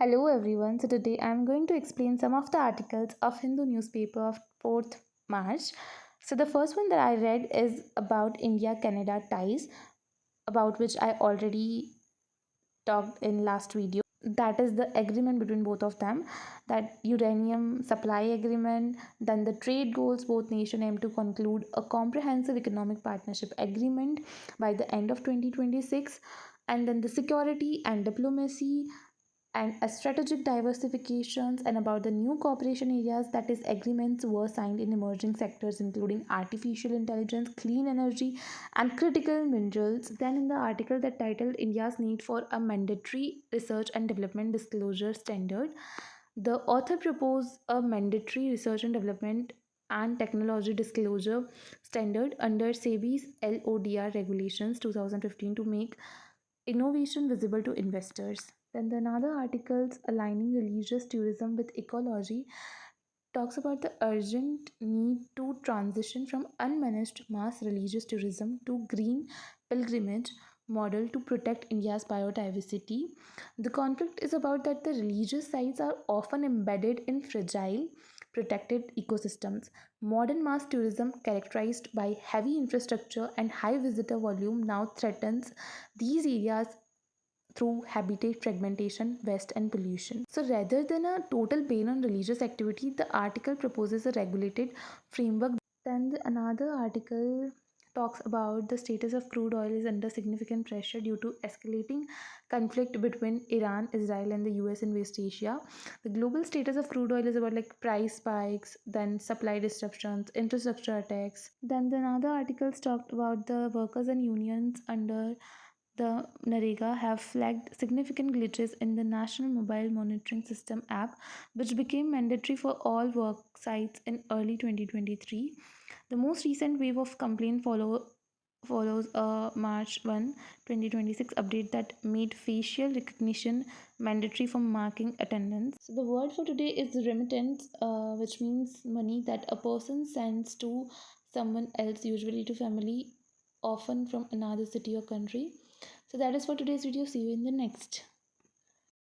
Hello everyone. So today I'm going to explain some of the articles of Hindu newspaper of 4th March. So the first one that I read is about India Canada ties, about which I already talked in last video. That is the agreement between both of them, that uranium supply agreement. Then the trade goals, both nation aim to conclude a comprehensive economic partnership agreement by the end of 2026. And then the security and diplomacy and a strategic diversifications, and about the new cooperation areas, that is agreements were signed in emerging sectors including artificial intelligence, clean energy and critical minerals. Then in the article that titled India's need for a mandatory research and development disclosure standard, the author proposed a mandatory research and development and technology disclosure standard under SEBI's LODR regulations 2015 to make innovation visible to investors. Then the another articles aligning religious tourism with ecology talks about the urgent need to transition from unmanaged mass religious tourism to green pilgrimage model to protect India's biodiversity. The conflict is about that the religious sites are often embedded in fragile protected ecosystems. Modern mass tourism, characterized by heavy infrastructure and high visitor volume, now threatens these areas through habitat fragmentation, waste, and pollution. So, rather than a total ban on religious activity, the article proposes a regulated framework. Then, another article talks about the status of crude oil is under significant pressure due to escalating conflict between Iran, Israel, and the US in West Asia. The global status of crude oil is about like price spikes, then supply disruptions, infrastructure attacks. Then, the another articles talked about the workers and unions under the NREGA have flagged significant glitches in the National Mobile Monitoring System app, which became mandatory for all work sites in early 2023. The most recent wave of complaint follows a March 1, 2026 update that made facial recognition mandatory for marking attendance. So the word for today is remittance, which means money that a person sends to someone else, usually to family, often from another city or country. So that is for today's video. See you in the next.